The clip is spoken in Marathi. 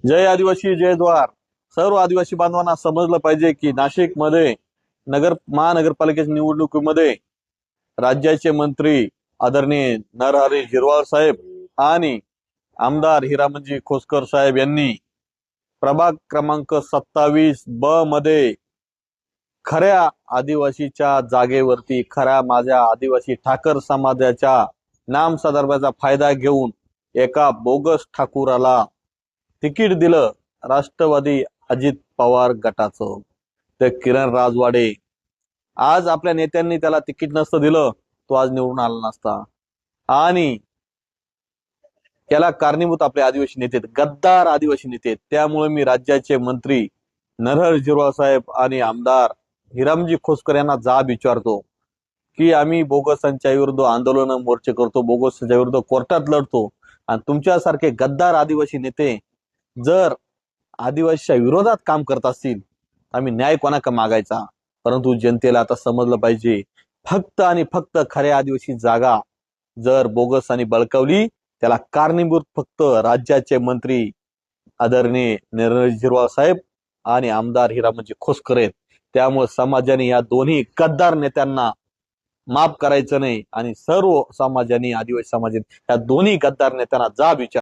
जय आदिवासी जय द्वार. सर्व आदिवासी बांधवांना समजलं पाहिजे की नाशिकमध्ये महानगरपालिकेच्या निवडणुकीमध्ये राज्याचे मंत्री आदरणीय नरहरी झिरवाळ साहेब आणि आमदार हिरामनजी खोसकर साहेब यांनी प्रभाग क्रमांक 27 ब मध्ये खऱ्या आदिवासीच्या जागेवरती खऱ्या माझ्या आदिवासी ठाकर समाजाच्या नाम संदर्भाचा फायदा घेऊन एका बोगस ठाकूराला तिकीट दिलं. राष्ट्रवादी अजित पवार गटाचं ते किरण राजवाडे. आज आपल्या नेत्यांनी त्याला तिकीट नसतं दिलं, तो आज निवडून आला नसता. आणि त्याला कारणीभूत आपले आदिवासी नेते, गद्दार आदिवासी नेते. त्यामुळे मी राज्याचे मंत्री नरहरी झिरवाळ साहेब आणि आमदार हिरामनजी खोसकर यांना जाब विचारतो की आम्ही बोगसांच्या विरुद्ध आंदोलन मोर्चे करतो, बोगसांच्या विरुद्ध कोर्टात लढतो. आणि तुमच्यासारखे गद्दार आदिवासी नेते जर आदिवासीच्या विरोधात काम करत असतील, आम्ही न्याय कोणाकडे मागायचा. परंतु जनतेला आता समजलं पाहिजे, फक्त आणि फक्त खऱ्या आदिवासी जागा जर बोगसांनी बळकावली, त्याला कारणीभूत फक्त राज्याचे मंत्री आदरणीय नरहरी झिरवाळ साहेब आणि आमदार हिरामनजी खोसकर आहेत. त्यामुळे समाजाने या दोन्ही गद्दार नेत्यांना माफ करायचं नाही आणि सर्व समाजाने, आदिवासी समाजाने या दोन्ही गद्दार नेत्यांना जाब विचार